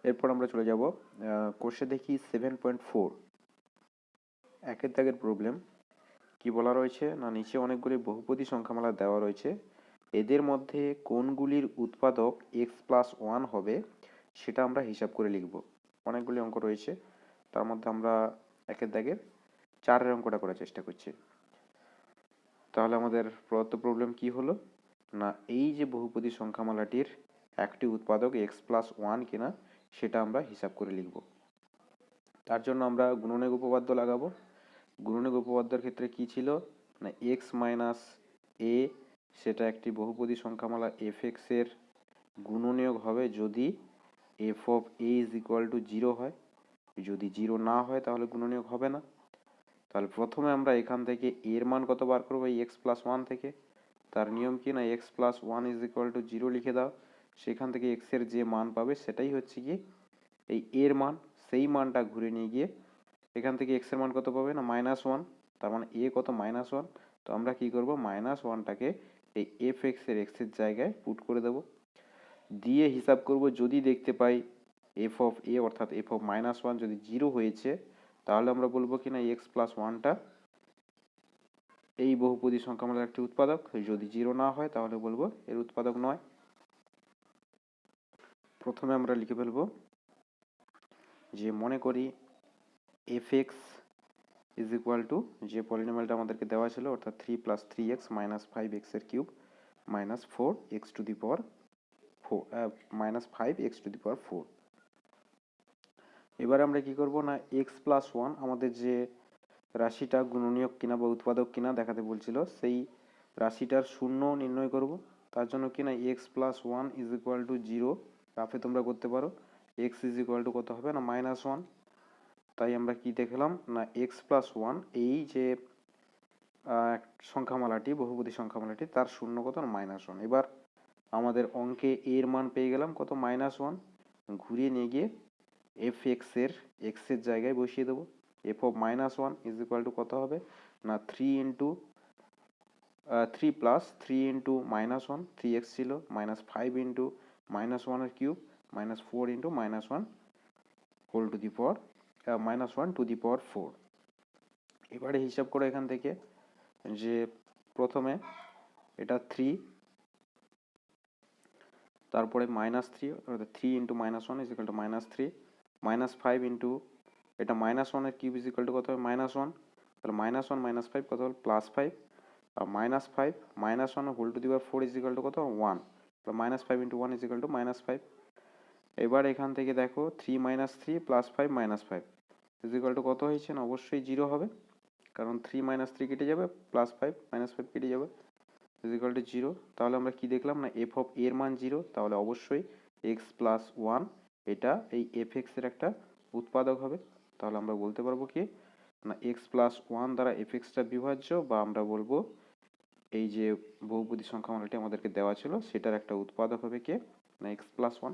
এরপর আমরা চলে যাব কোষে দেখি 7.4 একের দাগের প্রবলেম। কি বলা রয়েছে না, নিচে অনেকগুলি বহুপদী সংখ্যামালা দেওয়া রয়েছে, এদের মধ্যে কোনগুলির উৎপাদক x+1 হবে সেটা আমরা হিসাব করে লিখব। অনেকগুলি অঙ্ক রয়েছে, তার মধ্যে আমরা একের দাগের 4 অঙ্কটা করার চেষ্টা করছি। তাহলে আমাদের প্রদত্ত প্রবলেম কি হলো না, এই যে বহুপদী সংখ্যামালাটির একটি উৎপাদক x+1 কিনা সেটা আমরা হিসাব করে লিখব। তার জন্য আমরা গুণনীয়ক উপপাদ্য লাগাবো। গুণনীয়ক উপপাদ্যের ক্ষেত্রে কি ছিল না, x মাইনাস a সেটা একটি বহুপদী সংখ্যামালা fx এর গুণনীয়ক হবে যদি f of a is equal two 0 হয়। যদি 0 না হয় তাহলে গুণনীয়ক হবে না। তাহলে প্রথমে আমরা এখান থেকে এর মান কত বার করবো, এই x+1 থেকে। তার নিয়ম কি না, x+1 ইজ ইকুয়াল টু 0 লিখে দাও। সেখান থেকে x এর যে মান পাবে সেটাই হচ্ছে কি এই এর মান। সেই মানটা ঘুরে নিয়ে গিয়ে এখান থেকে x এর মান কত পাবে না -1, তার মানে a কত -1। তো আমরা কি করব, -1টাকে এই fx এর x এর জায়গায় পুট করে দেব, দিয়ে হিসাব করব। যদি দেখতে পাই f অফ a অর্থাৎ f অফ -1 যদি 0 হয়েছে তাহলে আমরা বলবো কি না x+1টা এই বহুপদী সংখ্যামালার একটি উৎপাদক। যদি 0 না হয় তাহলে বলবো এর উৎপাদক নয়। প্রথমে আমরা লিখে ফেলবো যে মনে করি fx ইজ ইকুয়াল টু যে পলিনোমিয়ালটা আমাদেরকে দেওয়া ছিল অর্থাৎ 3 প্লাস 3x মাইনাস 5x এর cube minus 4x to the power 4 minus 5x to the power 4। এবার আমরা কি করব না, x+1 আমাদের যে রাশিটা গুণনীয়ক কিনা বা উৎপাদক কিনা দেখাতে বলছিল, সেই রাশিটার শূন্য নির্ণয় করব। তার জন্য কিনা x+1 ইজ ইকুয়াল টু 0 রাফে তোমরা করতে পারো। x ইজ ইকুয়াল টু কত হবে না -1। তাই আমরা কি দেখলাম না x+1 এই যে সংখ্যামালাটি বহুপদী সংখ্যামালাটি তার শূন্য কত না -1। এবার আমাদের অঙ্কে এর মান পেয়ে গেলাম কত -1, ঘুরিয়ে নিয়ে গিয়ে fx এর x এর জায়গায় বসিয়ে দেবো। f of -1 is equal to কত হবে না 3 প্লাস 3 ইন্টু -1, 3x ছিল, মাইনাস 5 ইন্টু -1 এর cube minus 4 into -1 whole to the power -1 to the power 4। এবারে হিসাব করে এখান থেকে যে প্রথমে এটা 3, তারপরে -3 অর্থাৎ 3 into -1 is equal two -3, -5 into এটা -1 এর কিউব ইজ ইকুয়াল টু কত হবে -1, তাহলে -1 -5 কত হল +5, আর -5 -1 whole to the power 4 is equal to কত 1, তাহলে -5 ইন্টু 1 ইজ ইকুয়াল টু -5। এবার এখান থেকে দেখো 3 -3 +5 -5 ইজ ইকুয়াল টু কত হয়েছে না, অবশ্যই 0 হবে, কারণ 3 -3 কেটে যাবে, +5 -5 কেটে যাবে, ইজ ইকুয়াল টু 0। তাহলে আমরা কি দেখলাম না f অফ এর মান 0, তাহলে অবশ্যই x+1 এটা এই fx এর একটা উৎপাদক হবে। তাহলে আমরা বলতে পারবো কি না x+1 দ্বারা fxটা বিভাজ্য, বা আমরা বলবো এই যে বহুপদী সংখ্যামালাটি আমাদেরকে দেওয়া ছিল সেটার একটা উৎপাদক হবে কে না x+1।